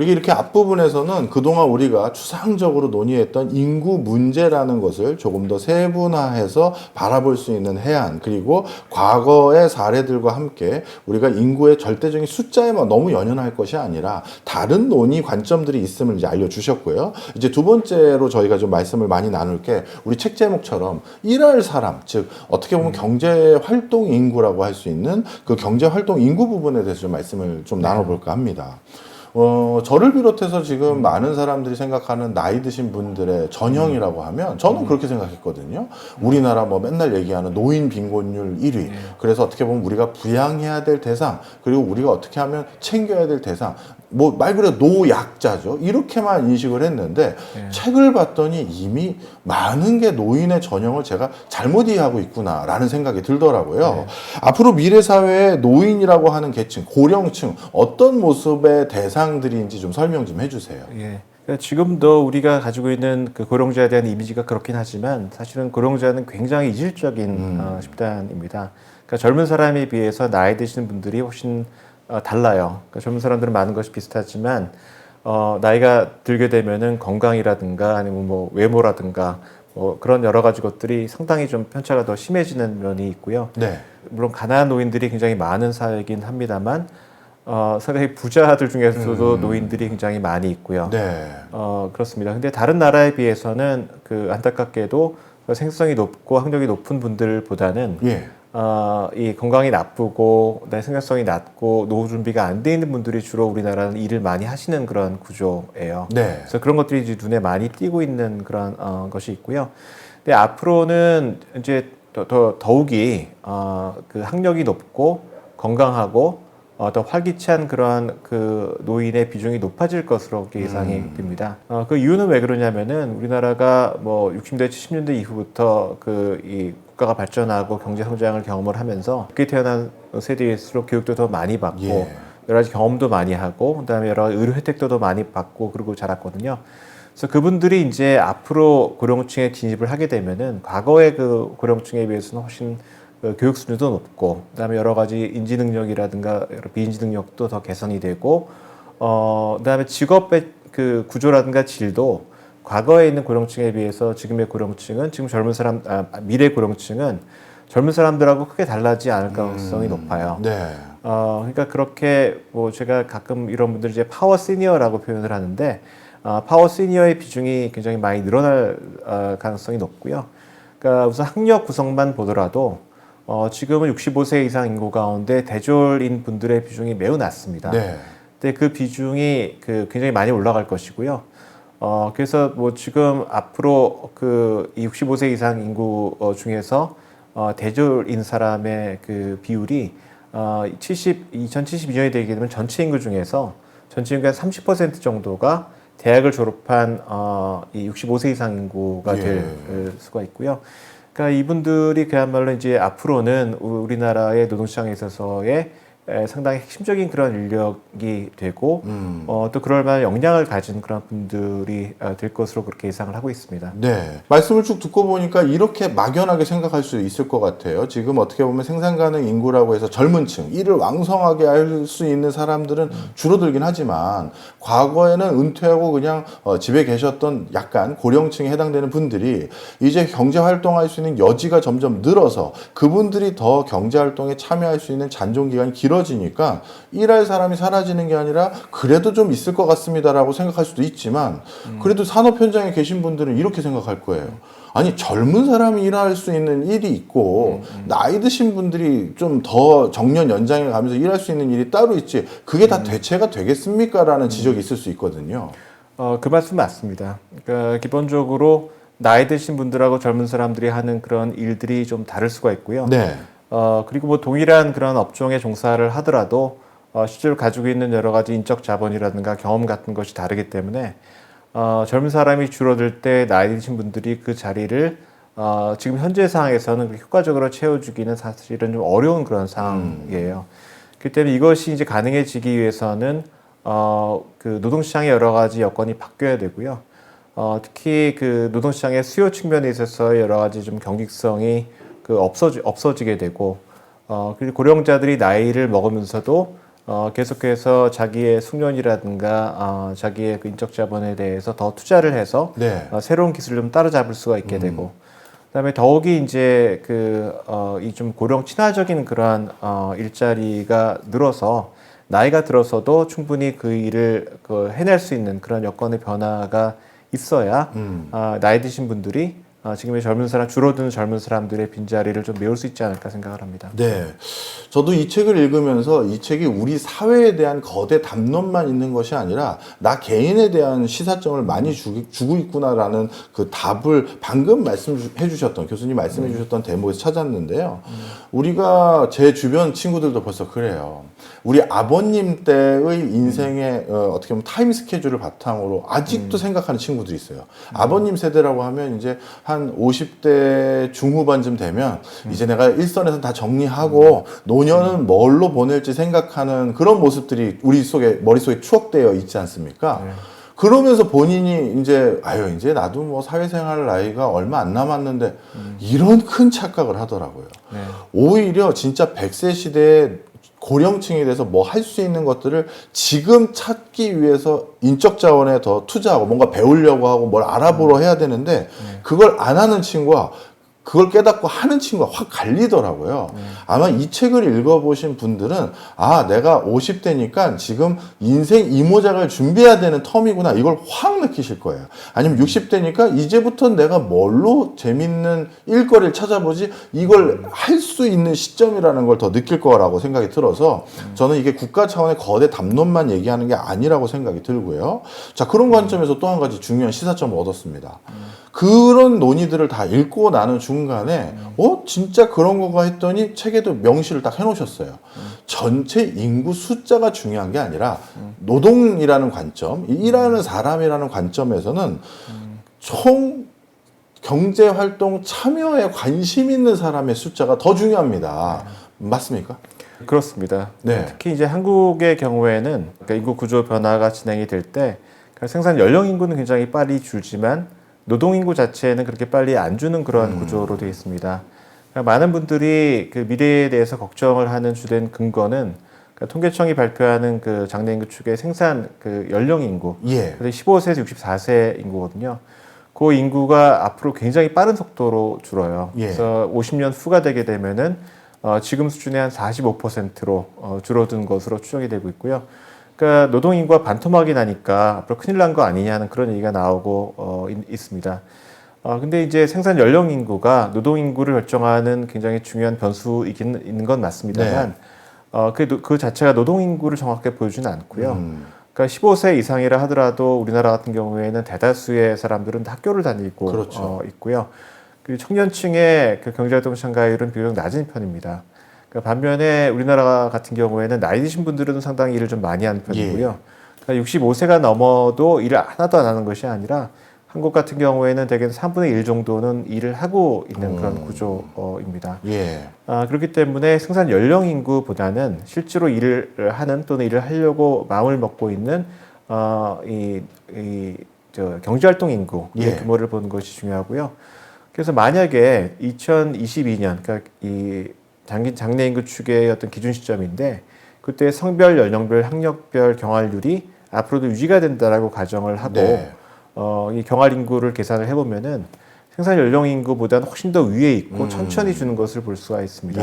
우리가 이렇게 앞부분에서는 그동안 우리가 추상적으로 논의했던 인구 문제라는 것을 조금 더 세분화해서 바라볼 수 있는 해안, 그리고 과거의 사례들과 함께 우리가 인구의 절대적인 숫자에만 너무 연연할 것이 아니라 다른 논의 관점들이 있음을 이제 알려주셨고요. 이제 두 번째로 저희가 좀 말씀을 많이 나눌 게 우리 책 제목처럼 일할 사람, 즉 어떻게 보면 경제 활동 인구라고 할 수 있는 그 경제 활동 인구 부분에 대해서 좀 말씀을 좀 나눠볼까 합니다. 저를 비롯해서 지금 많은 사람들이 생각하는 나이 드신 분들의 전형이라고 하면 저는 그렇게 생각했거든요. 우리나라 뭐 맨날 얘기하는 노인 빈곤율 1위. 그래서 어떻게 보면 우리가 부양해야 될 대상, 그리고 우리가 어떻게 하면 챙겨야 될 대상, 뭐 말 그대로 노약자죠. 이렇게만 인식을 했는데 책을 봤더니 이미 많은 게 노인의 전형을 제가 잘못 이해하고 있구나라는 생각이 들더라고요. 앞으로 미래 사회의 노인이라고 하는 계층, 고령층 어떤 모습의 대상들인지 좀 설명 좀 해주세요. 예. 그러니까 지금도 우리가 가지고 있는 그 고령자에 대한 이미지가 그렇긴 하지만 사실은 고령자는 굉장히 이질적인 집단입니다. 그러니까 젊은 사람에 비해서 나이 드시는 분들이 훨씬 달라요. 그러니까 젊은 사람들은 많은 것이 비슷하지만 나이가 들게 되면은 건강이라든가 아니면 뭐 외모라든가 뭐 그런 여러 가지 것들이 상당히 좀 편차가 더 심해지는 면이 있고요. 네. 물론 가난한 노인들이 굉장히 많은 사회이긴 합니다만 상당히 부자들 중에서도 노인들이 굉장히 많이 있고요. 네. 그렇습니다. 근데 다른 나라에 비해서는 그 안타깝게도 생산성이 높고 학력이 높은 분들보다는 예. 이 건강이 나쁘고 생산성이 낮고 노후 준비가 안 돼 있는 분들이 주로 우리나라는 일을 많이 하시는 그런 구조예요. 네. 그래서 그런 것들이 이제 눈에 많이 띄고 있는 그런 것이 있고요. 근데 앞으로는 이제 더욱이 그 학력이 높고 건강하고 더 활기찬 그런 그 노인의 비중이 높아질 것으로 예상이 됩니다. 그 이유는 왜 그러냐면은 우리나라가 뭐 60년대, 70년대 이후부터 그 이 국가가 발전하고 경제 성장을 경험을 하면서 늦게 태어난 세대일수록 교육도 더 많이 받고 여러 가지 경험도 많이 하고 그다음에 여러 가지 의료 혜택도 더 많이 받고 그러고 자랐거든요. 그래서 그분들이 이제 앞으로 고령층에 진입을 하게 되면은 과거의 그 고령층에 비해서는 훨씬 그 교육 수준도 높고 그다음에 여러 가지 인지 능력이라든가 여러 비인지 능력도 더 개선이 되고 그다음에 직업의 그 구조라든가 질도 과거에 있는 고령층에 비해서 지금의 고령층은 지금 젊은 사람 미래 고령층은 젊은 사람들하고 크게 달라지지 않을 가능성이 높아요. 네. 그러니까 그렇게 뭐 제가 가끔 이런 분들 이제 파워 시니어라고 표현을 하는데 파워 시니어의 비중이 굉장히 많이 늘어날 가능성이 높고요. 그러니까 우선 학력 구성만 보더라도 지금은 65세 이상 인구 가운데 대졸인 분들의 비중이 매우 낮습니다. 네. 근데 그 비중이 굉장히 많이 올라갈 것이고요. 그래서 뭐 지금 앞으로 이 65세 이상 인구 중에서 대졸인 사람의 그 비율이 2072년이 되게 되면 전체 인구 중에서 전체 인구의 30% 정도가 대학을 졸업한 이 65세 이상 인구가 될 수가 있고요. 그러니까 이분들이 그야말로 이제 앞으로는 우리나라의 노동시장에 있어서의 상당히 핵심적인 그런 인력이 되고 또 그럴 만한 역량을 가진 그런 분들이 될 것으로 그렇게 예상을 하고 있습니다. 네. 말씀을 쭉 듣고 보니까 이렇게 막연하게 생각할 수 있을 것 같아요. 지금 어떻게 보면 생산 가능 인구라고 해서 젊은 층, 일을 왕성하게 할 수 있는 사람들은 줄어들긴 하지만 과거에는 은퇴하고 그냥 집에 계셨던 약간 고령층에 해당되는 분들이 이제 경제 활동할 수 있는 여지가 점점 늘어서 그분들이 더 경제 활동에 참여할 수 있는 잔존 기간이 길어지니까 일할 사람이 사라지는 게 아니라 그래도 좀 있을 것 같습니다라고 생각할 수도 있지만 그래도 산업 현장에 계신 분들은 이렇게 생각할 거예요. 아니 젊은 사람이 일할 수 있는 일이 있고 나이 드신 분들이 좀 더 정년 연장에 가면서 일할 수 있는 일이 따로 있지 그게 다 대체가 되겠습니까? 라는 지적이 있을 수 있거든요. 그 말씀 맞습니다. 그러니까 기본적으로 나이 드신 분들하고 젊은 사람들이 하는 그런 일들이 좀 다를 수가 있고요. 네. 그리고 뭐 동일한 그런 업종에 종사를 하더라도 실제로 가지고 있는 여러 가지 인적 자본이라든가 경험 같은 것이 다르기 때문에 젊은 사람이 줄어들 때 나이 드신 분들이 그 자리를 지금 현재 상황에서는 효과적으로 채워주기는 사실은 좀 어려운 그런 상황이에요. 그렇기 때문에 이것이 이제 가능해지기 위해서는 그 노동시장의 여러 가지 여건이 바뀌어야 되고요. 특히 그 노동시장의 수요 측면에 있어서 여러 가지 좀 경직성이 없어지게 되고 그리고 고령자들이 나이를 먹으면서도 계속해서 자기의 숙련이라든가 자기의 그 인적 자본에 대해서 더 투자를 해서 네. 새로운 기술을 좀 따라잡을 수가 있게 되고, 그다음에 더욱이 이제 이 좀 고령 친화적인 그러한 일자리가 늘어서 나이가 들어서도 충분히 그 일을 해낼 수 있는 그런 여건의 변화가 있어야 나이 드신 분들이 지금의 줄어드는 젊은 사람들의 빈자리를 좀 메울 수 있지 않을까 생각을 합니다. 네. 저도 이 책을 읽으면서 이 책이 우리 사회에 대한 거대 담론만 있는 것이 아니라 나 개인에 대한 시사점을 많이 주고 있구나라는 그 답을 방금 말씀해 주셨던, 교수님 말씀해 주셨던 대목에서 찾았는데요. 우리가 제 주변 친구들도 벌써 그래요. 우리 아버님 때의 인생의 어떻게 보면 타임 스케줄을 바탕으로 아직도 생각하는 친구들이 있어요. 아버님 세대라고 하면 이제 한 50대 중후반쯤 되면 이제 내가 일선에서 다 정리하고 노년은 뭘로 보낼지 생각하는 그런 모습들이 우리 머릿속에 추억되어 있지 않습니까? 그러면서 본인이 이제 이제 나도 뭐 사회생활 나이가 얼마 안 남았는데 이런 큰 착각을 하더라고요. 네. 오히려 진짜 100세 시대에 고령층에 대해서 뭐 할 수 있는 것들을 지금 찾기 위해서 인적 자원에 더 투자하고 뭔가 배우려고 하고 뭘 알아보러 해야 되는데 그걸 안 하는 친구와 그걸 깨닫고 하는 친구가 확 갈리더라고요. 아마 이 책을 읽어보신 분들은 내가 50대니까 지금 인생 이모작을 준비해야 되는 텀이구나 이걸 확 느끼실 거예요. 아니면 60대니까 이제부터 내가 뭘로 재밌는 일거리를 찾아보지 이걸 할 수 있는 시점이라는 걸 더 느낄 거라고 생각이 들어서 저는 이게 국가 차원의 거대 담론만 얘기하는 게 아니라고 생각이 들고요. 자, 그런 관점에서 또 한 가지 중요한 시사점을 얻었습니다. 그런 논의들을 다 읽고 나는 중간에 진짜 그런 거가 했더니 책에도 명시를 딱 해놓으셨어요. 전체 인구 숫자가 중요한 게 아니라 노동이라는 관점, 일하는 사람이라는 관점에서는 총 경제활동 참여에 관심 있는 사람의 숫자가 더 중요합니다. 맞습니까? 그렇습니다. 네. 특히 이제 한국의 경우에는 그러니까 인구 구조 변화가 진행이 될 때 생산 연령 인구는 굉장히 빨리 줄지만 노동 인구 자체는 그렇게 빨리 안 주는 그러한 구조로 되어 있습니다. 그러니까 많은 분들이 그 미래에 대해서 걱정을 하는 주된 근거는 그러니까 통계청이 발표하는 그 장래 인구 축의 생산 그 연령 인구, 15세에서 64세 인구거든요. 그 인구가 앞으로 굉장히 빠른 속도로 줄어요. 그래서 50년 후가 되게 되면은 지금 수준의 한 45%로 줄어든 것으로 추정이 되고 있고요. 그러니까 노동 인구가 반토막이 나니까 앞으로 큰일 난 거 아니냐는 그런 얘기가 나오고 있습니다. 근데 이제 생산 연령 인구가 노동 인구를 결정하는 굉장히 중요한 변수이긴 있는 건 맞습니다만, 그 자체가 노동 인구를 정확하게 보여주지는 않고요. 그러니까 15세 이상이라 하더라도 우리나라 같은 경우에는 대다수의 사람들은 학교를 다니고 그렇죠. 있고요. 그 청년층의 그 경제활동 참가율은 비교적 낮은 편입니다. 그러니까 반면에 우리나라 같은 경우에는 나이 드신 분들은 상당히 일을 좀 많이 하는 편이고요. 그러니까 65세가 넘어도 일을 하나도 안 하는 것이 아니라 한국 같은 경우에는 대개 3분의 1 정도는 일을 하고 있는 그런 구조입니다. 그렇기 때문에 생산 연령 인구보다는 실제로 일을 하는 또는 일을 하려고 마음을 먹고 있는 경제활동 인구의 규모를 보는 것이 중요하고요. 그래서 만약에 2022년, 그러니까 이 장래 인구 추계의 어떤 기준 시점인데 그때 성별, 연령별, 학력별 경활률이 앞으로도 유지가 된다라고 가정을 하고 이 경활 인구를 계산을 해보면은 생산 연령 인구보다는 훨씬 더 위에 있고 천천히 주는 것을 볼 수가 있습니다.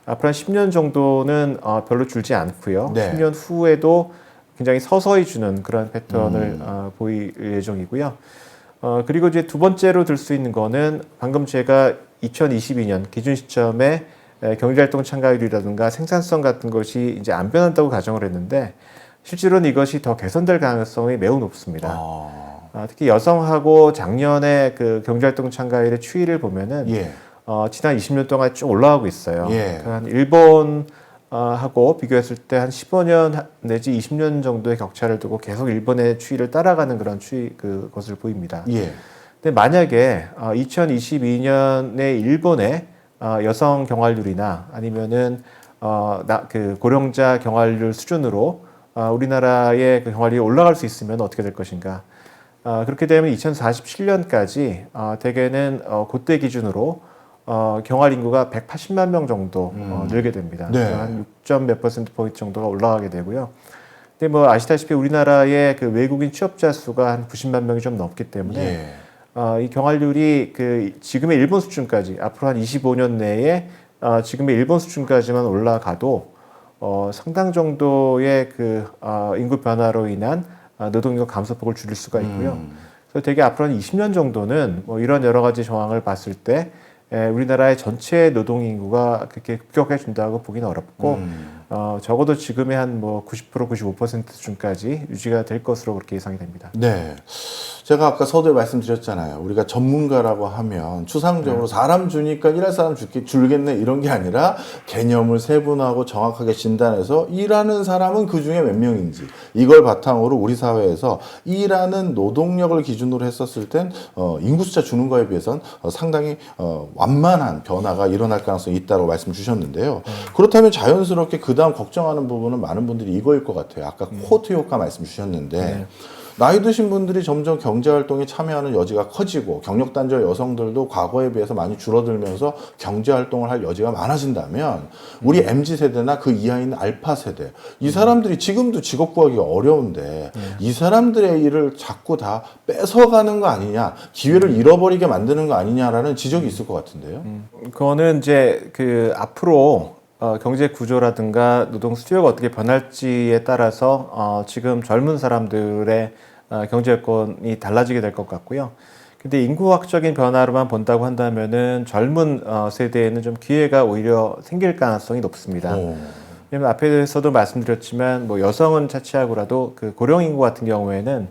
앞으로 한 10년 정도는 별로 줄지 않고요. 10년 후에도 굉장히 서서히 주는 그런 패턴을 보일 예정이고요. 그리고 이제 두 번째로 들 수 있는 거는 방금 제가 2022년 기준 시점에 경제활동 참가율이라든가 생산성 같은 것이 이제 안 변한다고 가정을 했는데 실제로는 이것이 더 개선될 가능성이 매우 높습니다. 특히 여성하고 작년에 그 경제활동 참가율의 추이를 보면은 지난 20년 동안 쭉 올라가고 있어요. 그러니까 한 일본 하고 비교했을 때 한 15년 내지 20년 정도의 격차를 두고 계속 일본의 추이를 따라가는 그런 그것을 보입니다. 근데 만약에 2022년에 일본의 여성 경활률이나 아니면은 그 고령자 경활률 수준으로 우리나라의 그 경활률이 올라갈 수 있으면 어떻게 될 것인가? 그렇게 되면 2047년까지 대개는 그때 기준으로 경활 인구가 180만 명 정도 늘게 됩니다. 네. 그래서 한 6점 몇 퍼센트 포인트 정도가 올라가게 되고요. 근데 뭐 아시다시피 우리나라의 그 외국인 취업자 수가 한 90만 명이 좀 넘기 때문에 예. 이 경활률이 그 지금의 일본 수준까지 앞으로 한 25년 내에 지금의 일본 수준까지만 올라가도 상당 정도의 그 인구 변화로 인한 노동력 감소폭을 줄일 수가 있고요. 그래서 되게 앞으로 한 20년 정도는 뭐 이런 여러 가지 정황을 봤을 때 우리나라의 전체 노동 인구가 그렇게 급격해진다고 보기는 어렵고 적어도 지금의 한 뭐 90% 95% 수준까지 유지가 될 것으로 그렇게 예상이 됩니다. 네. 제가 아까 서두에 말씀드렸잖아요. 우리가 전문가라고 하면 추상적으로 사람 주니까 일할 사람 줄겠네 이런 게 아니라 개념을 세분화하고 정확하게 진단해서 일하는 사람은 그 중에 몇 명인지 이걸 바탕으로 우리 사회에서 일하는 노동력을 기준으로 했었을 땐 인구 숫자 주는 거에 비해서는 상당히 완만한 변화가 일어날 가능성이 있다고 말씀 주셨는데요. 그렇다면 자연스럽게 그 다음 걱정하는 부분은 많은 분들이 이거일 것 같아요. 아까 코호트 효과 말씀 주셨는데 나이 드신 분들이 점점 경제활동에 참여하는 여지가 커지고 경력 단절 여성들도 과거에 비해서 많이 줄어들면서 경제활동을 할 여지가 많아진다면 우리 MZ세대나 그 이하에 있는 알파세대 이 사람들이 지금도 직업 구하기가 어려운데 이 사람들의 일을 자꾸 다 뺏어가는 거 아니냐 기회를 잃어버리게 만드는 거 아니냐라는 지적이 있을 것 같은데요. 그거는 이제 그 앞으로 경제 구조라든가 노동 수요가 어떻게 변할지에 따라서 지금 젊은 사람들의 경제 여건이 달라지게 될 것 같고요. 근데 인구학적인 변화로만 본다고 한다면은 젊은 세대에는 좀 기회가 오히려 생길 가능성이 높습니다. 왜냐면 앞에서도 말씀드렸지만 뭐 여성은 차치하고라도 그 고령 인구 같은 경우에는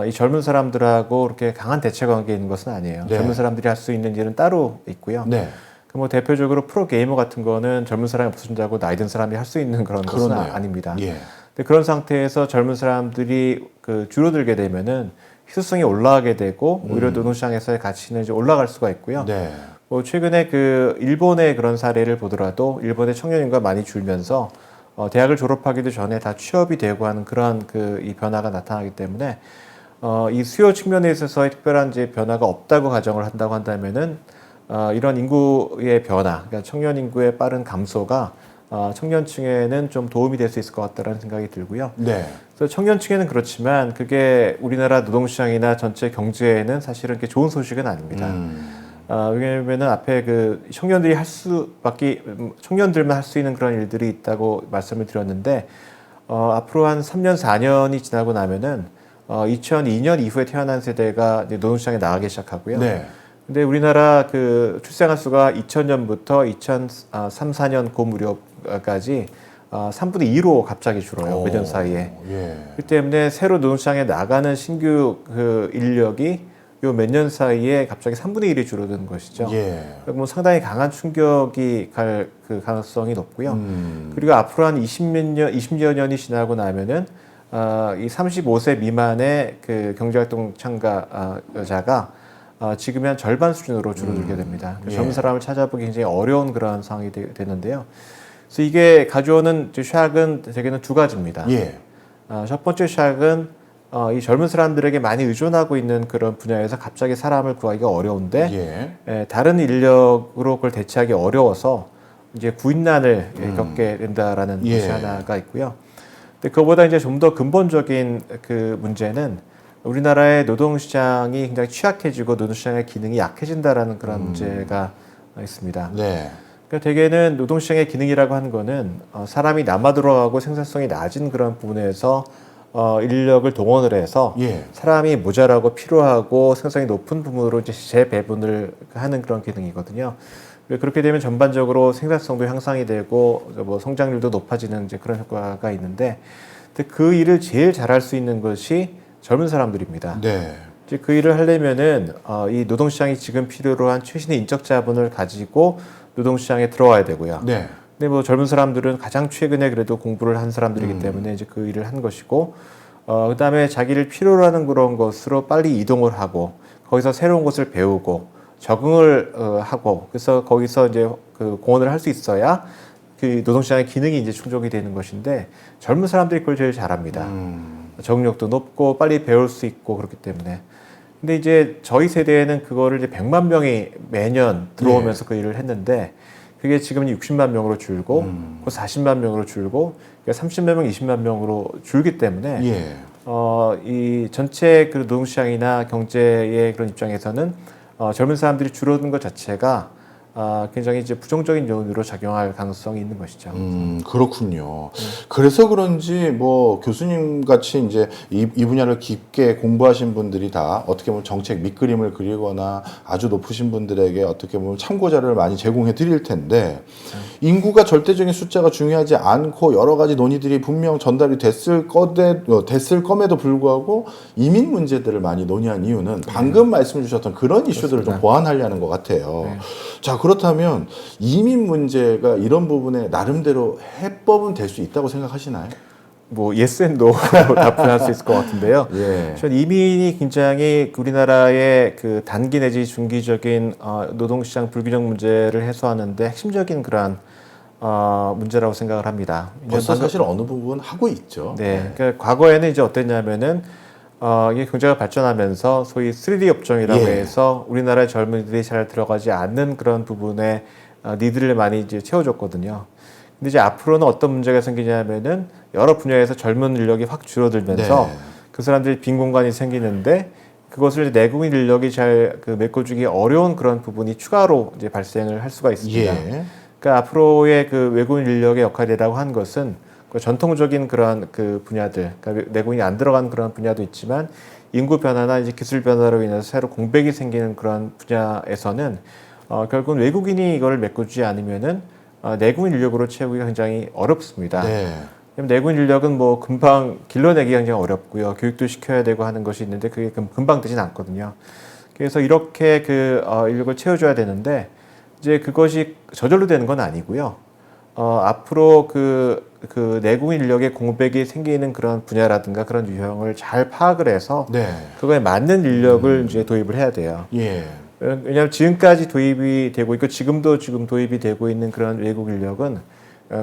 이 젊은 사람들하고 그렇게 강한 대체 관계에 있는 것은 아니에요. 네. 젊은 사람들이 할 수 있는 일은 따로 있고요. 네. 뭐 대표적으로 프로 게이머 같은 거는 젊은 사람이 없어진다고 나이 든 사람이 할 수 있는 그런 것은 그러네요. 아닙니다. 예. 근데 그런 상태에서 젊은 사람들이 그 줄어들게 되면은 희소성이 올라가게 되고 오히려 노동시장에서의 가치는 이제 올라갈 수가 있고요. 네. 뭐 최근에 그 일본의 그런 사례를 보더라도 일본의 청년 인구가 많이 줄면서 대학을 졸업하기도 전에 다 취업이 되고 하는 그런 그 이 변화가 나타나기 때문에 이 수요 측면에 있어서의 특별한 이제 변화가 없다고 가정을 한다고 한다면은 이런 인구의 변화, 그러니까 청년 인구의 빠른 감소가 청년층에는 좀 도움이 될 수 있을 것 같다는 생각이 들고요. 네. 그래서 청년층에는 그렇지만 그게 우리나라 노동시장이나 전체 경제에는 사실은 그렇게 좋은 소식은 아닙니다. 왜냐면은 앞에 그 청년들만 할 수 있는 그런 일들이 있다고 말씀을 드렸는데 앞으로 한 3년, 4년이 지나고 나면은 2002년 이후에 태어난 세대가 이제 노동시장에 나가기 시작하고요. 네. 근데 우리나라 그 출생아 수가 2000년부터 2003, 4년 그 무렵까지 3분의 2로 갑자기 줄어요. 몇 년 사이에. 예. 그 때문에 새로 노동시장에 나가는 신규 그 인력이 요 몇 년 사이에 갑자기 3분의 1이 줄어드는 것이죠. 예. 뭐 상당히 강한 충격이 갈 그 가능성이 높고요. 그리고 앞으로 한 20여 년이 지나고 나면은 이 35세 미만의 그 경제활동 참가자가 지금의 한 절반 수준으로 줄어들게 됩니다. 예. 젊은 사람을 찾아보기 굉장히 어려운 그런 상황이 되는데요. 그래서 이게 가져오는 샥은 대개는 두 가지입니다. 예. 첫 번째 샥은 이 젊은 사람들에게 많이 의존하고 있는 그런 분야에서 갑자기 사람을 구하기가 어려운데 다른 인력으로 그걸 대체하기 어려워서 이제 구인난을 겪게 된다라는 것이 하나가 있고요. 근데 그거보다 이제 좀 더 근본적인 그 문제는 우리나라의 노동시장이 굉장히 취약해지고 노동시장의 기능이 약해진다라는 그런 문제가 있습니다. 네. 그러니까 대개는 노동시장의 기능이라고 하는 거는 사람이 남아 들어가고 생산성이 낮은 그런 부분에서 인력을 동원을 해서 사람이 모자라고 필요하고 생산성이 높은 부분으로 이제 재배분을 하는 그런 기능이거든요. 그렇게 되면 전반적으로 생산성도 향상이 되고 뭐 성장률도 높아지는 이제 그런 효과가 있는데, 근데 그 일을 제일 잘할 수 있는 것이 젊은 사람들입니다. 네. 이제 그 일을 하려면은 이 노동시장이 지금 필요로 한 최신의 인적 자본을 가지고 노동시장에 들어와야 되고요. 네. 근데 뭐 젊은 사람들은 가장 최근에 그래도 공부를 한 사람들이기 때문에 이제 그 일을 한 것이고, 그다음에 자기를 필요로 하는 그런 것으로 빨리 이동을 하고 거기서 새로운 것을 배우고 적응을 하고, 그래서 거기서 이제 그 공헌을 할 수 있어야 그 노동시장의 기능이 이제 충족이 되는 것인데, 젊은 사람들이 그걸 제일 잘합니다. 적응력도 높고 빨리 배울 수 있고 그렇기 때문에. 근데 이제 저희 세대에는 그거를 이제 100만 명이 매년 들어오면서 그 일을 했는데 그게 지금 60만 명으로 줄고 40만 명으로 줄고 30만 명, 20만 명으로 줄기 때문에 예. 이 전체 그 노동시장이나 경제의 그런 입장에서는 젊은 사람들이 줄어든 것 자체가 굉장히 이제 부정적인 요인으로 작용할 가능성이 있는 것이죠. 그렇군요. 그래서 그런지 뭐 교수님 같이 이제 이 분야를 깊게 공부하신 분들이 다 어떻게 보면 정책 밑그림을 그리거나 아주 높으신 분들에게 어떻게 보면 참고 자료를 많이 제공해 드릴 텐데 인구가 절대적인 숫자가 중요하지 않고 여러 가지 논의들이 분명 전달이 됐을 검에도 불구하고 이민 문제들을 많이 논의한 이유는 방금 말씀 주셨던 그런 이슈들을 좀 보완하려는 것 같아요. 네. 자, 그렇다면 이민 문제가 이런 부분에 나름대로 해법은 될 수 있다고 생각하시나요? 뭐 yes and no 답변할 수 있을 것 같은데요. 예. 전 이민이 굉장히 우리나라의 그 단기 내지 중기적인 노동시장 불균형 문제를 해소하는데 핵심적인 그러한 문제라고 생각을 합니다. 벌써 사실 어느 부분 하고 있죠. 네, 그러니까 과거에는 이제 어땠냐면은 이게 경제가 발전하면서 소위 3D 업종이라고 예. 해서 우리나라의 젊은이들이 잘 들어가지 않는 그런 부분에 니드를 많이 이제 채워줬거든요. 근데 이제 앞으로는 어떤 문제가 생기냐면은 여러 분야에서 젊은 인력이 확 줄어들면서 네. 그 사람들이 빈 공간이 생기는데 그것을 내국인 인력이 잘 그 메꿔주기 어려운 그런 부분이 추가로 이제 발생을 할 수가 있습니다. 예. 그러니까 앞으로의 그 외국인 인력의 역할이라고 하는 것은 그 전통적인 그런 그 분야들, 그러니까 내국인이 안 들어간 그런 분야도 있지만 인구 변화나 이제 기술 변화로 인해서 새로 공백이 생기는 그런 분야에서는 결국은 외국인이 이거를 메꿔주지 않으면은 내국인 인력으로 채우기가 굉장히 어렵습니다. 네. 왜냐면 내국인 인력은 뭐 금방 길러내기가 굉장히 어렵고요. 교육도 시켜야 되고 하는 것이 있는데 그게 금방 되진 않거든요. 그래서 이렇게 그 인력을 채워줘야 되는데 이제 그것이 저절로 되는 건 아니고요. 앞으로 그 내국인 인력의 공백이 생기는 그런 분야라든가 그런 유형을 잘 파악을 해서 네. 그거에 맞는 인력을 이제 도입을 해야 돼요. 예. 왜냐하면 지금까지 도입이 되고 있고 지금 도입이 되고 있는 그런 외국 인력은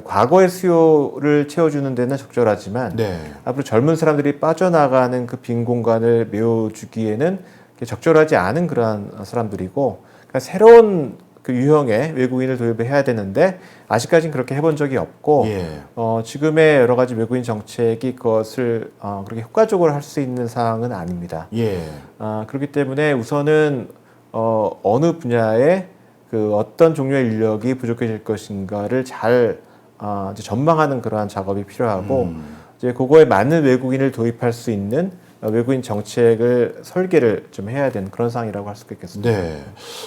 과거의 수요를 채워주는 데는 적절하지만 네. 앞으로 젊은 사람들이 빠져나가는 그 빈 공간을 메워주기에는 적절하지 않은 그러한 사람들이고 그러니까 새로운 그 유형의 외국인을 도입해야 되는데 아직까지는 그렇게 해본 적이 없고 예. 지금의 여러 가지 외국인 정책이 그것을 그렇게 효과적으로 할 수 있는 사항은 아닙니다. 예. 그렇기 때문에 우선은 어느 분야에 그 어떤 종류의 인력이 부족해질 것인가를 잘 이제 전망하는 그러한 작업이 필요하고 이제 그거에 맞는 외국인을 도입할 수 있는 외국인 정책을 설계를 좀 해야 되는 그런 상황이라고 할 수 있겠습니다. 네.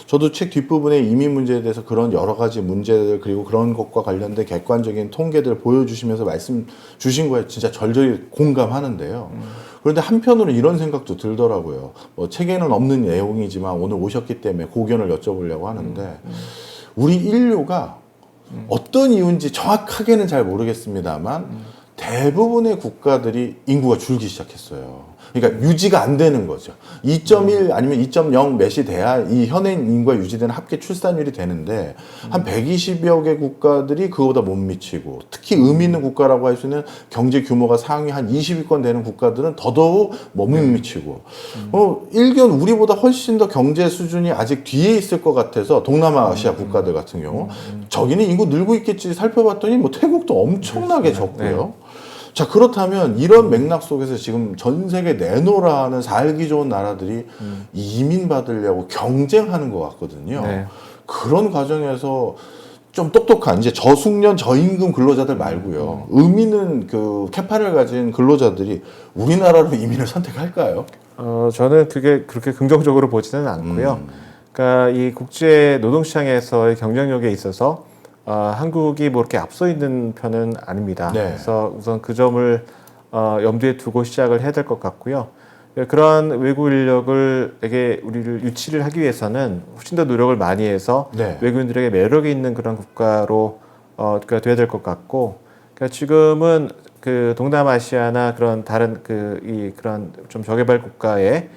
저도 책 뒷부분에 이민 문제에 대해서 그런 여러 가지 문제들 그리고 그런 것과 관련된 객관적인 통계들을 보여주시면서 말씀 주신 거에 진짜 절절히 공감하는데요. 그런데 한편으로 이런 생각도 들더라고요. 뭐 책에는 없는 내용이지만 오늘 오셨기 때문에 고견을 여쭤보려고 하는데 우리 인류가 어떤 이유인지 정확하게는 잘 모르겠습니다만 대부분의 국가들이 인구가 줄기 시작했어요. 그러니까 유지가 안 되는 거죠. 2.1 아니면 2.0 몇이 돼야 이 현행 인구가 유지되는 합계 출산율이 되는데 한 120여 개 국가들이 그거보다 못 미치고 특히 의미 있는 국가라고 할 수 있는 경제 규모가 상위 한 20위권 되는 국가들은 더더욱 못 미치고 일견 우리보다 훨씬 더 경제 수준이 아직 뒤에 있을 것 같아서 동남아시아 국가들 같은 경우 저기는 인구 늘고 있겠지 살펴봤더니 뭐 태국도 엄청나게 적고요. 자, 그렇다면 이런 맥락 속에서 지금 전 세계 내노라는 살기 좋은 나라들이 이민 받으려고 경쟁하는 것 같거든요. 네. 그런 과정에서 좀 똑똑한 이제 저숙련 저임금 근로자들 말고요. 의미 있는 그 캐파를 가진 근로자들이 우리나라로 이민을 선택할까요? 저는 그게 그렇게 긍정적으로 보지는 않고요. 그러니까 이 국제 노동시장에서의 경쟁력에 있어서 한국이 뭐 이렇게 앞서 있는 편은 아닙니다. 네. 그래서 우선 그 점을 염두에 두고 시작을 해야 될 것 같고요. 그러한 외국 인력에게 우리를 유치를 하기 위해서는 훨씬 더 노력을 많이 해서 네. 외국인들에게 매력이 있는 그런 국가로 그러니까 돼야 될 것 같고, 그러니까 지금은 그 동남아시아나 그런 다른 그런 좀 저개발 국가에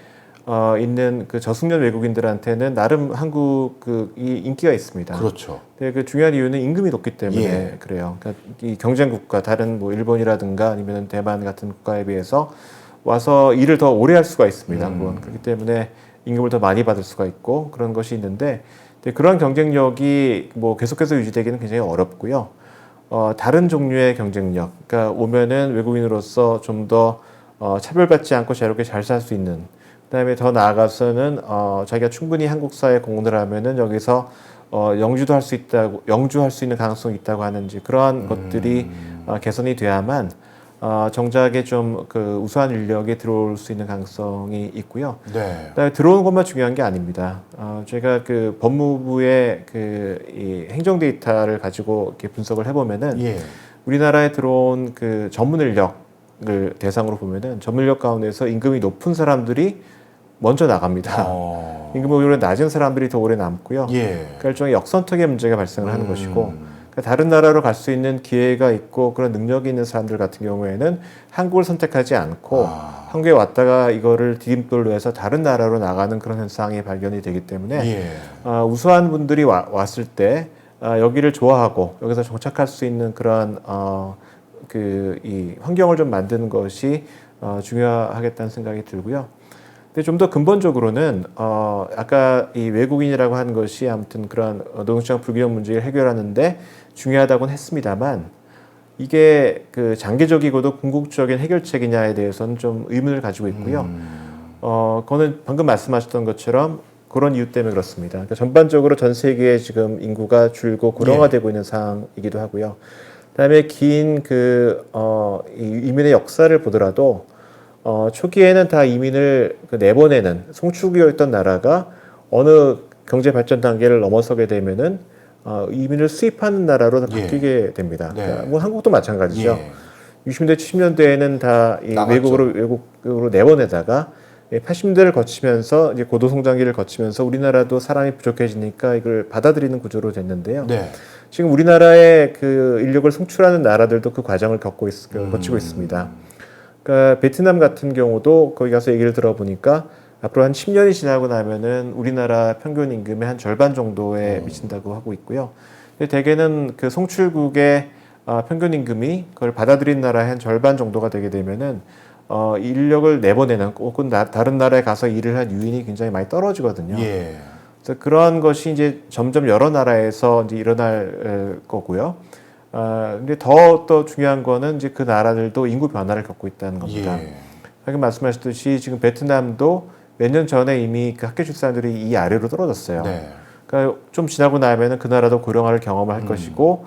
있는 그 저숙련 외국인들한테는 나름 한국이 인기가 있습니다. 그렇죠. 근데 그 중요한 이유는 임금이 높기 때문에 예. 그래요. 그러니까 이 경쟁 국가 다른 뭐 일본이라든가 아니면 대만 같은 국가에 비해서 와서 일을 더 오래 할 수가 있습니다. 그렇기 때문에 임금을 더 많이 받을 수가 있고 그런 것이 있는데 그런 경쟁력이 뭐 계속해서 유지되기는 굉장히 어렵고요. 다른 종류의 경쟁력, 그러니까 오면은 외국인으로서 좀 더 차별받지 않고 자유롭게 잘 살 수 있는, 그다음에 더 나아가서는 자기가 충분히 한국 사회에 공헌을 하면은 여기서 영주할 수 있는 가능성이 있다고 하는지 그러한 것들이 개선이 돼야만 정작에 좀 그 우수한 인력이 들어올 수 있는 가능성이 있고요. 네. 그다음에 들어오는 것만 중요한 게 아닙니다. 제가 그 법무부의 이 행정 데이터를 가지고 이렇게 분석을 해보면은 예. 우리나라에 들어온 그 전문 인력을 대상으로 보면은 전문 인력 가운데서 임금이 높은 사람들이 먼저 나갑니다. 임금이 오히려 낮은 사람들이 더 오래 남고요. 예. 그러니까 일종의 역선택의 문제가 발생을 하는 것이고, 그러니까 다른 나라로 갈 수 있는 기회가 있고 그런 능력이 있는 사람들 같은 경우에는 한국을 선택하지 않고 한국에 왔다가 이거를 디딤돌로 해서 다른 나라로 나가는 그런 현상이 발견이 되기 때문에 예. 우수한 분들이 왔을 때 여기를 좋아하고 여기서 정착할 수 있는 그런 이 환경을 좀 만드는 것이 중요하겠다는 생각이 들고요. 근데 좀 더 근본적으로는 아까 이 외국인이라고 하는 것이 아무튼 그런 노동시장 불균형 문제를 해결하는데 중요하다고는 했습니다만 이게 그 장기적이고도 궁극적인 해결책이냐에 대해서는 좀 의문을 가지고 있고요. 그거는 방금 말씀하셨던 것처럼 그런 이유 때문에 그렇습니다. 그러니까 전반적으로 전 세계에 지금 인구가 줄고 고령화되고 있는 상황이기도 하고요. 그다음에 긴 이 이민의 역사를 보더라도 초기에는 다 이민을 내보내는 송출구였던 나라가 어느 경제 발전 단계를 넘어서게 되면은 이민을 수입하는 나라로 바뀌게 됩니다. 네. 그러니까 뭐 한국도 마찬가지죠. 예. 60년대, 70년대에는 다 이 나갔죠. 외국으로 내보내다가 80년대를 거치면서 이제 고도 성장기를 거치면서 우리나라도 사람이 부족해지니까 이걸 받아들이는 구조로 됐는데요. 네. 지금 우리나라의 그 인력을 송출하는 나라들도 그 과정을 거치고 있습니다. 그러니까 베트남 같은 경우도 거기 가서 얘기를 들어보니까 앞으로 한 10년이 지나고 나면은 우리나라 평균 임금의 한 절반 정도에 미친다고 하고 있고요. 근데 대개는 그 송출국의 평균 임금이 그걸 받아들인 나라의 한 절반 정도가 되게 되면은 인력을 내보내는 혹은 다른 나라에 가서 일을 한 유인이 굉장히 많이 떨어지거든요. 예. 그래서 그러한 것이 이제 점점 여러 나라에서 이제 일어날 거고요. 근데 더 중요한 거는 이제 그 나라들도 인구 변화를 겪고 있다는 겁니다. 예. 방금 말씀하셨듯이 지금 베트남도 몇 년 전에 이미 그 학교 출산율이 이 아래로 떨어졌어요. 네. 그러니까 좀 지나고 나면은 그 나라도 고령화를 경험을 할 것이고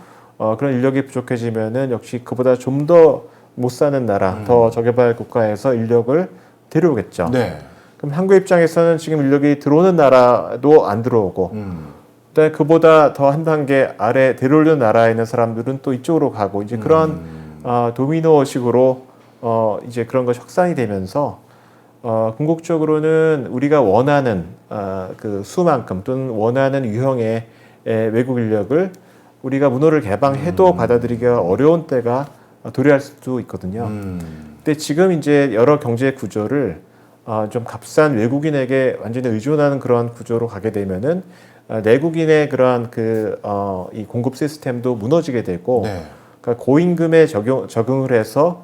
그런 인력이 부족해지면은 역시 그보다 좀 더 못 사는 나라, 더 저개발 국가에서 인력을 데려오겠죠. 네. 그럼 한국 입장에서는 지금 인력이 들어오는 나라도 안 들어오고, 근데 그보다 더 한 단계 아래 데려오려는 나라에 있는 사람들은 또 이쪽으로 가고 이제 그런 도미노식으로 이제 그런 것이 확산이 되면서 궁극적으로는 우리가 원하는 그 수만큼 또는 원하는 유형의 외국 인력을 우리가 문호를 개방해도 받아들이기가 어려운 때가 도래할 수도 있거든요. 근데 지금 이제 여러 경제 구조를 좀 값싼 외국인에게 완전히 의존하는 그런 구조로 가게 되면은 내국인의 그러한 이 공급 시스템도 무너지게 되고, 네. 그러니까 고임금에 적응을 해서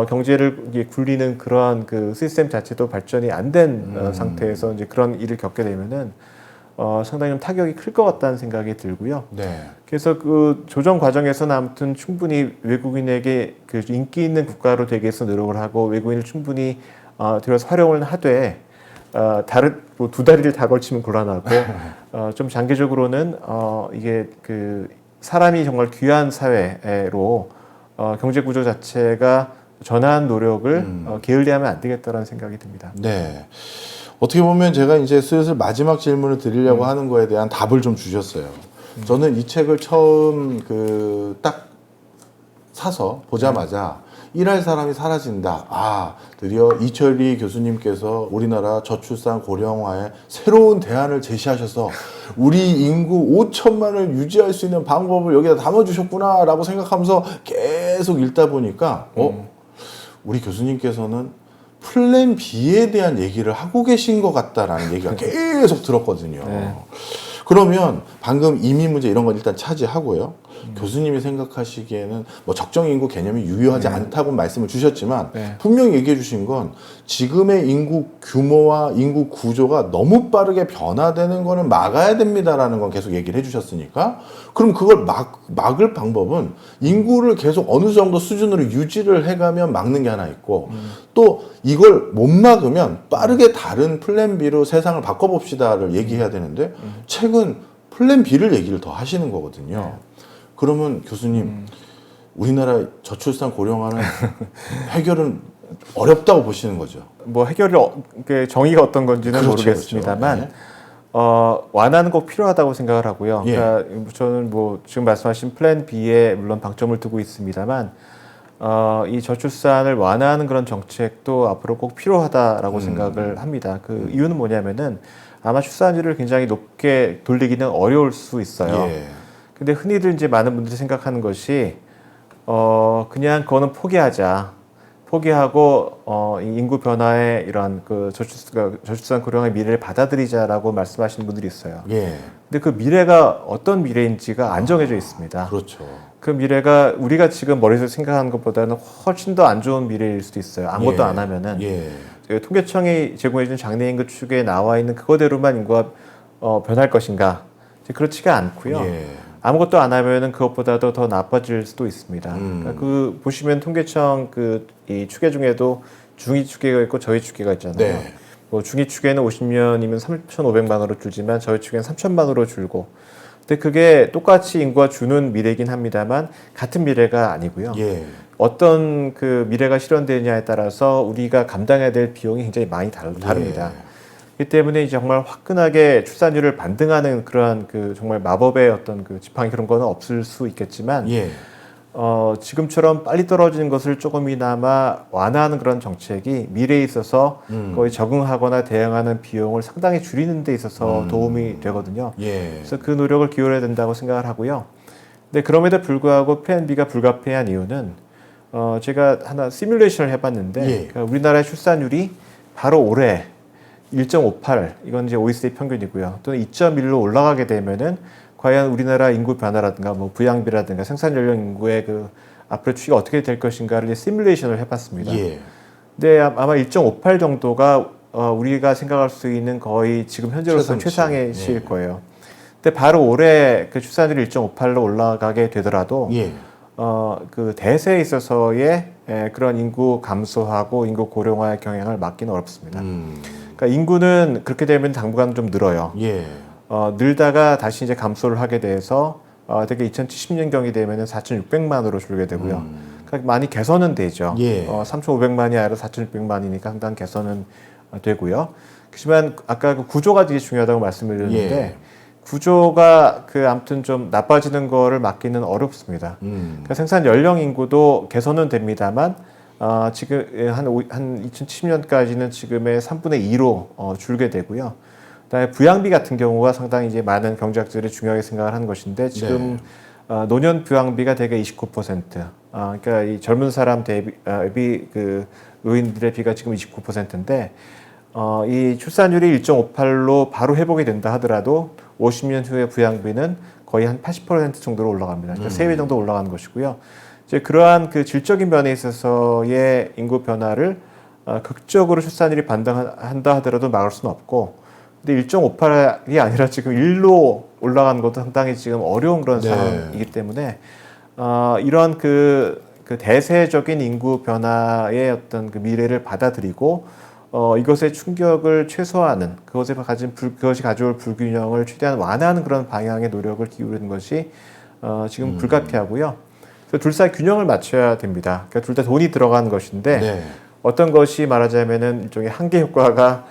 경제를 굴리는 그러한 그 시스템 자체도 발전이 안 된 상태에서 이제 그런 일을 겪게 되면은 상당히 좀 타격이 클 것 같다는 생각이 들고요. 네. 그래서 그 조정 과정에서는 아무튼 충분히 외국인에게 그 인기 있는 국가로 되기 위해서 노력을 하고 외국인을 충분히 들여서 활용을 하되 다른 뭐 두 다리를 다 걸치면 곤란하고 좀 장기적으로는 이게 그 사람이 정말 귀한 사회로 경제 구조 자체가 전환 노력을 게을리하면 안 되겠다라는 생각이 듭니다. 네. 어떻게 보면 제가 이제 슬슬 마지막 질문을 드리려고 하는 거에 대한 답을 좀 주셨어요. 저는 이 책을 처음 딱 사서 보자마자 일할 사람이 사라진다. 드디어 이철희 교수님께서 우리나라 저출산 고령화에 새로운 대안을 제시하셔서 우리 인구 5천만을 유지할 수 있는 방법을 여기다 담아주셨구나라고 생각하면서 계속 읽다 보니까 우리 교수님께서는 플랜 B에 대한 얘기를 하고 계신 것 같다라는 얘기가 계속 들었거든요. 네. 그러면 방금 이민 문제 이런 건 일단 차지하고요. 교수님이 생각하시기에는 뭐 적정 인구 개념이 유효하지 않다고 말씀을 주셨지만 네. 분명히 얘기해 주신 건 지금의 인구 규모와 인구 구조가 너무 빠르게 변화되는 거는 막아야 됩니다라는 건 계속 얘기를 해주셨으니까 그럼 그걸 막을 방법은 인구를 계속 어느 정도 수준으로 유지를 해가면 막는 게 하나 있고 또 이걸 못 막으면 빠르게 다른 플랜 B로 세상을 바꿔봅시다를 얘기해야 되는데 최근 플랜 B를 얘기를 더 하시는 거거든요. 그러면 교수님 우리나라 저출산 고령화는 해결은 어렵다고 보시는 거죠. 뭐 해결이 그 정의가 어떤 건지는 그렇죠, 모르겠습니다만 그렇죠. 완화는 꼭 필요하다고 생각을 하고요. 예. 그러니까 저는 뭐 지금 말씀하신 플랜 B에 물론 방점을 두고 있습니다만 이 저출산을 완화하는 그런 정책도 앞으로 꼭 필요하다라고 생각을 합니다. 그 이유는 뭐냐면은 아마 출산율을 굉장히 높게 돌리기는 어려울 수 있어요. 예. 근데 흔히들 이제 많은 분들이 생각하는 것이 그냥 그거는 포기하고 이 인구 변화의 이런 그 저출산 고령화의 미래를 받아들이자라고 말씀하시는 분들이 있어요. 예. 근데 그 미래가 어떤 미래인지가 안 정해져 있습니다. 그렇죠. 그 미래가 우리가 지금 머릿속에 생각하는 것보다는 훨씬 더 안 좋은 미래일 수도 있어요. 아무것도 예. 안 하면은. 예. 통계청이 제공해준 장래인구 추계에 나와 있는 그거대로만 인구가 변할 것인가? 이제 그렇지가 않고요. 예. 아무것도 안 하면은 그것보다도 더 나빠질 수도 있습니다. 그러니까 그 보시면 통계청 이 추계 중에도 중위 추계가 있고 저위 추계가 있잖아요. 네. 뭐 중위 추계는 50년이면 3,500만으로 줄지만 저희 추계는 3,000만으로 줄고. 근데 그게 똑같이 인구가 주는 미래이긴 합니다만 같은 미래가 아니고요. 예. 어떤 그 미래가 실현되느냐에 따라서 우리가 감당해야 될 비용이 굉장히 많이 다릅니다. 그렇기 때문에 이제 정말 화끈하게 출산율을 반등하는 그러한 그 정말 마법의 어떤 그 지팡이 그런 거는 없을 수 있겠지만 예. 지금처럼 빨리 떨어지는 것을 조금이나마 완화하는 그런 정책이 미래에 있어서 거의 적응하거나 대응하는 비용을 상당히 줄이는 데 있어서 도움이 되거든요. 예. 그래서 그 노력을 기울여야 된다고 생각을 하고요. 근데 그럼에도 불구하고 플랜 B가 불가피한 이유는 제가 하나 시뮬레이션을 해봤는데 예. 그러니까 우리나라의 출산율이 바로 올해 1.58 이건 이제 OECD 평균이고요. 또는 2.1로 올라가게 되면은 과연 우리나라 인구 변화라든가 뭐 부양비라든가 생산 연령 인구의 그 앞으로 추이가 어떻게 될 것인가를 이제 시뮬레이션을 해봤습니다. 예. 근데 아마 1.58 정도가 우리가 생각할 수 있는 거의 지금 현재로서 최상의 시일 거예요. 근데 바로 올해 그 출산율이 1.58로 올라가게 되더라도 예. 그 대세에 있어서의 그런 인구 감소하고 인구 고령화의 경향을 막기는 어렵습니다. 그러니까 인구는 그렇게 되면 당분간 좀 늘어요. 예. 늘다가 다시 이제 감소를 하게 돼서 되게 2070년경이 되면은 4,600만으로 줄게 되고요. 그러니까 많이 개선은 되죠. 예. 3,500만이 아니라 4,600만이니까 상당 개선은 되고요. 하지만 아까 그 구조가 되게 중요하다고 말씀을 드렸는데 예. 구조가 아무튼 좀 나빠지는 거를 막기는 어렵습니다. 그러니까 생산 연령 인구도 개선은 됩니다만 지금 한 2070년까지는 지금의 3분의 2로 줄게 되고요. 그다음에 부양비 같은 경우가 상당히 이제 많은 경제학자들이 중요하게 생각을 하는 것인데 지금 노년 부양비가 대개 29%. 그러니까 이 젊은 사람 대비 그 노인들의 비가 지금 29%인데 이 출산율이 1.58로 바로 회복이 된다 하더라도 50년 후에 부양비는 거의 한 80% 정도로 올라갑니다. 그러니까 3배 정도 올라가는 것이고요. 이제 그러한 그 질적인 면에 있어서의 인구 변화를 극적으로 출산율이 반등한다 하더라도 막을 수는 없고, 근데 1.58이 아니라 지금 1로 올라가는 것도 상당히 지금 어려운 그런 상황이기 때문에 이런 그 대세적인 인구 변화의 어떤 그 미래를 받아들이고 이것의 충격을 최소화하는 그것이 가져올 불균형을 최대한 완화하는 그런 방향의 노력을 기울이는 것이 지금 불가피하고요. 그래서 둘 사이 균형을 맞춰야 됩니다. 그러니까 둘 다 돈이 들어가는 것인데 네. 어떤 것이 말하자면은 일종의 한계 효과가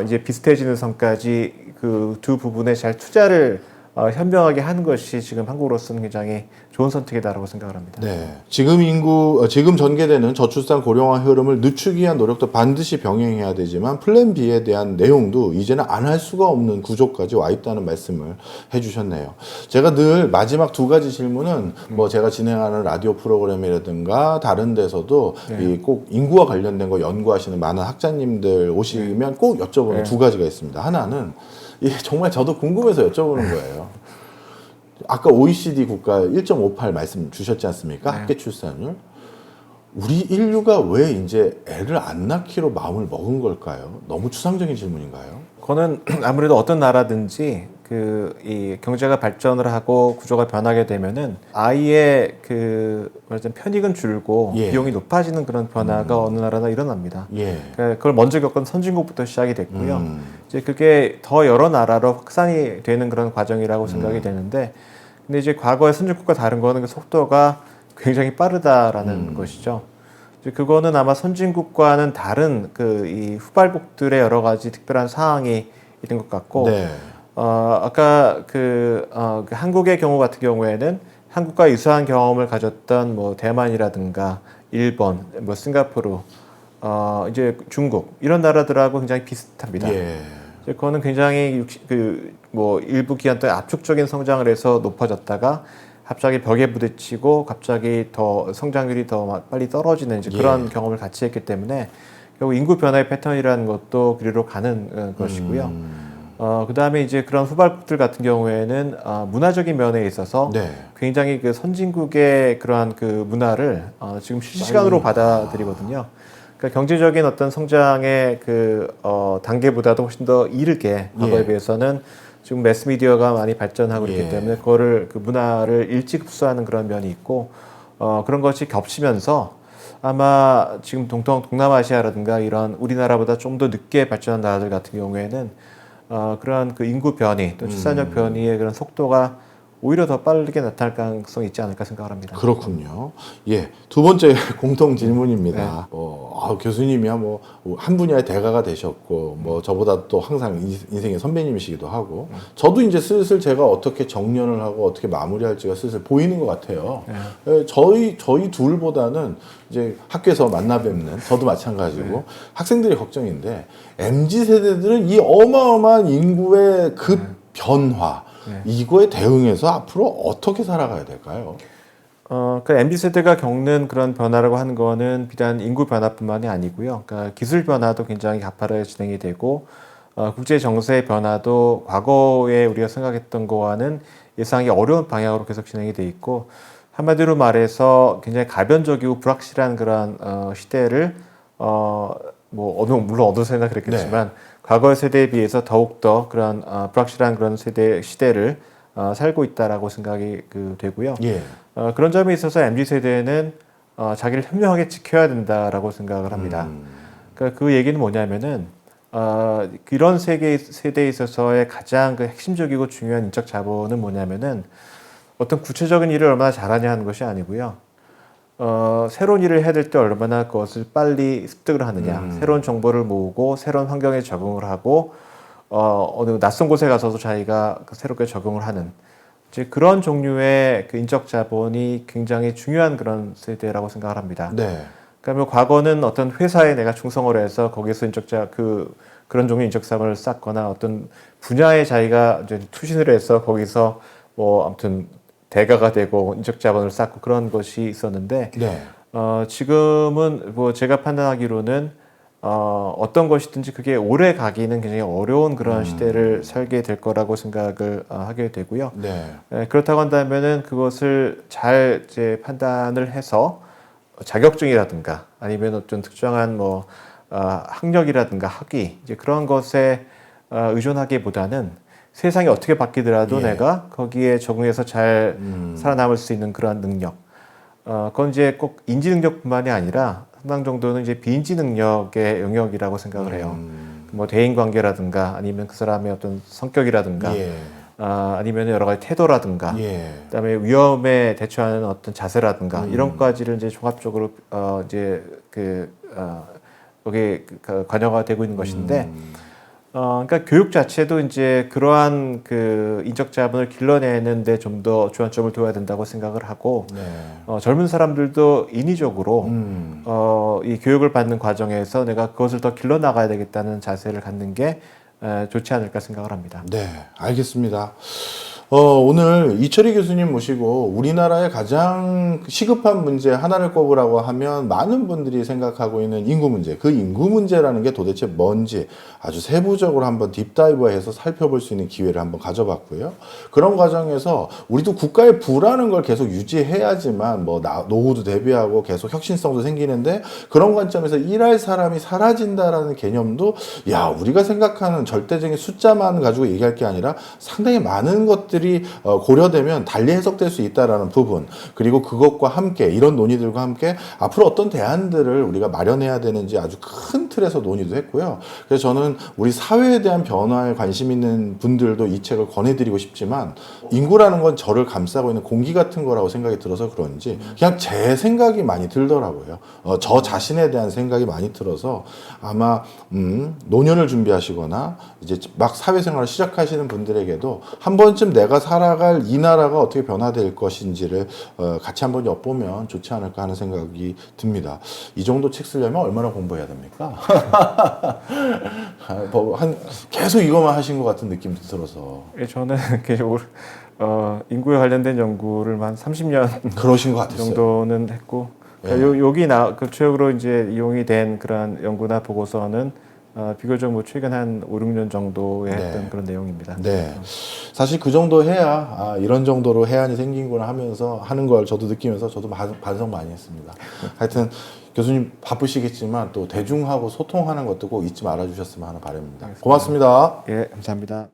이제 비슷해지는 선까지 그 두 부분에 잘 투자를 현명하게 하는 것이 지금 한국으로서는 굉장히 좋은 선택이다라고 생각을 합니다. 네. 지금 전개되는 저출산 고령화 흐름을 늦추기 위한 노력도 반드시 병행해야 되지만 플랜 B에 대한 내용도 이제는 안 할 수가 없는 구조까지 와 있다는 말씀을 해주셨네요. 제가 늘 마지막 두 가지 질문은 뭐 제가 진행하는 라디오 프로그램이라든가 다른 데서도 꼭 인구와 관련된 거 연구하시는 많은 학자님들 오시면 꼭 여쭤보는 두 가지가 있습니다. 하나는 정말 저도 궁금해서 여쭤보는 거예요. 아까 OECD 국가 1.58 말씀 주셨지 않습니까? 네. 합계 출산율. 우리 인류가 왜 이제 애를 안 낳기로 마음을 먹은 걸까요? 너무 추상적인 질문인가요? 그거는 아무래도 어떤 나라든지 이 경제가 발전을 하고 구조가 변하게 되면은 아이의 말하자면 편익은 줄고 예. 비용이 높아지는 그런 변화가 어느 나라나 일어납니다. 예. 그러니까 그걸 먼저 겪은 선진국부터 시작이 됐고요. 이제 그게 더 여러 나라로 확산이 되는 그런 과정이라고 생각이 되는데, 근데 이제 과거의 선진국과 다른 거는 그 속도가 굉장히 빠르다라는 것이죠. 이제 그거는 아마 선진국과는 다른 이 후발국들의 여러 가지 특별한 사항이 있는 것 같고, 네. 아까 한국의 경우 같은 경우에는 한국과 유사한 경험을 가졌던 뭐 대만이라든가 일본, 뭐 싱가포르, 이제 중국 이런 나라들하고 굉장히 비슷합니다. 예. 이제 그거는 굉장히 뭐 일부 기간 동안 압축적인 성장을 해서 높아졌다가 갑자기 벽에 부딪히고 갑자기 더 성장률이 더 빨리 떨어지는 이제 그런 경험을 같이 했기 때문에 결국 인구 변화의 패턴이라는 것도 그리로 가는 것이고요. 그 다음에 이제 그런 후발국들 같은 경우에는 문화적인 면에 있어서 네. 굉장히 그 선진국의 그러한 그 문화를 지금 실시간으로 받아들이거든요. 그러니까 경제적인 어떤 성장의 단계보다도 훨씬 더 이르게 과거에 예. 비해서는 지금 매스미디어가 많이 발전하고 예. 있기 때문에 그거를 그 문화를 일찍 흡수하는 그런 면이 있고 그런 것이 겹치면서 아마 지금 동남아시아라든가 이런 우리나라보다 좀 더 늦게 발전한 나라들 같은 경우에는 그러한 그 인구 변이 또 출산율 변이의 그런 속도가 오히려 더 빠르게 나타날 가능성이 있지 않을까 생각을 합니다. 그렇군요. 예. 두 번째 공통 질문입니다. 교수님이야 뭐 한 분야의 대가가 되셨고 뭐 저보다 또 항상 인생의 선배님이시기도 하고 저도 이제 슬슬 제가 어떻게 정년을 하고 어떻게 마무리할지가 슬슬 보이는 것 같아요. 예, 저희 둘보다는 이제 학교에서 만나 뵙는 저도 마찬가지고 학생들이 걱정인데 MZ 세대들은 이 어마어마한 인구의 급 변화 이거에 대응해서 앞으로 어떻게 살아가야 될까요? MZ세대가 겪는 그런 변화라고 하는 거는 비단 인구 변화뿐만이 아니고요. 그러니까 기술 변화도 굉장히 가파르게 진행이 되고, 국제 정세의 변화도 과거에 우리가 생각했던 거와는 예상하기 어려운 방향으로 계속 진행이 돼 있고, 한마디로 말해서 굉장히 가변적이고 불확실한 그런 시대를 물론 어느 세대나 그랬겠지만 과거의 세대에 비해서 더욱더 그런 불확실한 그런 시대를 살고 있다라고 생각이 되고요. 예. 그런 점에 있어서 MZ세대는 자기를 현명하게 지켜야 된다라고 생각을 합니다. 그러니까 그 얘기는 뭐냐면은 이런 세대에 있어서의 가장 그 핵심적이고 중요한 인적 자본은 뭐냐면은 어떤 구체적인 일을 얼마나 잘하냐 하는 것이 아니고요. 새로운 일을 해야 될 때 얼마나 그것을 빨리 습득을 하느냐, 새로운 정보를 모으고 새로운 환경에 적응을 하고 어느 낯선 곳에 가서도 자기가 새롭게 적응을 하는 이제 그런 종류의 그 인적 자본이 굉장히 중요한 그런 세대라고 생각을 합니다. 네. 그러니까 과거는 어떤 회사에 내가 충성을 해서 거기서 그런 종류의 인적 자본을 쌓거나 어떤 분야에 자기가 이제 투신을 해서 거기서 뭐 아무튼 대가가 되고 인적 자본을 쌓고 그런 것이 있었는데 네. 지금은 뭐 제가 판단하기로는 어떤 것이든지 그게 오래 가기는 굉장히 어려운 그런 시대를 살게 될 거라고 생각을 하게 되고요. 네. 그렇다고 한다면은 그것을 잘 이제 판단을 해서 자격증이라든가 아니면 어떤 특정한 뭐 학력이라든가 학위 이제 그런 것에 의존하기보다는 세상이 어떻게 바뀌더라도 내가 거기에 적응해서 잘 살아남을 수 있는 그런 능력. 그건 이제 꼭 인지 능력뿐만이 아니라 상당 정도는 이제 비인지 능력의 영역이라고 생각을 해요. 뭐 대인 관계라든가 아니면 그 사람의 어떤 성격이라든가 아니면 여러 가지 태도라든가 그다음에 위험에 대처하는 어떤 자세라든가 이런 것까지를 이제 종합적으로 이제 거기에 관여가 되고 있는 것인데 그러니까 교육 자체도 이제 그러한 그 인적 자본을 길러내는데 좀 더 주안점을 둬야 된다고 생각을 하고 젊은 사람들도 인위적으로 이 교육을 받는 과정에서 내가 그것을 더 길러 나가야 되겠다는 자세를 갖는 게 좋지 않을까 생각을 합니다. 네, 알겠습니다. 오늘 이철희 교수님 모시고 우리나라의 가장 시급한 문제 하나를 꼽으라고 하면 많은 분들이 생각하고 있는 인구 문제, 그 인구 문제라는 게 도대체 뭔지 아주 세부적으로 한번 딥다이브해서 살펴볼 수 있는 기회를 한번 가져봤고요. 그런 과정에서 우리도 국가의 부라는 걸 계속 유지해야지만 노후도 대비하고 계속 혁신성도 생기는데, 그런 관점에서 일할 사람이 사라진다라는 개념도 우리가 생각하는 절대적인 숫자만 가지고 얘기할 게 아니라 상당히 많은 것들이 고려되면 달리 해석될 수 있다라는 부분, 그리고 그것과 함께 이런 논의들과 함께 앞으로 어떤 대안들을 우리가 마련해야 되는지 아주 큰 틀에서 논의도 했고요. 그래서 저는 우리 사회에 대한 변화에 관심 있는 분들도 이 책을 권해드리고 싶지만, 인구라는 건 저를 감싸고 있는 공기 같은 거라고 생각이 들어서 그런지 그냥 제 생각이 많이 들더라고요. 저 자신에 대한 생각이 많이 들어서 아마 노년을 준비하시거나 이제 막 사회생활을 시작하시는 분들에게도 한 번쯤 내가 살아갈 이 나라가 어떻게 변화될 것인지를 같이 한번 엿보면 좋지 않을까 하는 생각이 듭니다. 이 정도 책 쓰려면 얼마나 공부해야 됩니까? 계속 이것만 하신 것 같은 느낌도 들어서. 예, 저는 인구에 관련된 연구를 한 30년 그러신 것 같았어요. 정도는 했고, 예. 여기 구체적으로 이제 이용이 된 그런 연구나 보고서는 비교적 최근 한 5, 6년 정도에 했던 네. 그런 내용입니다. 네. 사실 그 정도 해야 이런 정도로 해안이 생긴구나 하면서 하는 걸 저도 느끼면서 저도 반성 많이 했습니다. 하여튼 교수님 바쁘시겠지만 또 대중하고 소통하는 것도 꼭 잊지 말아 주셨으면 하는 바람입니다. 고맙습니다. 예, 감사합니다.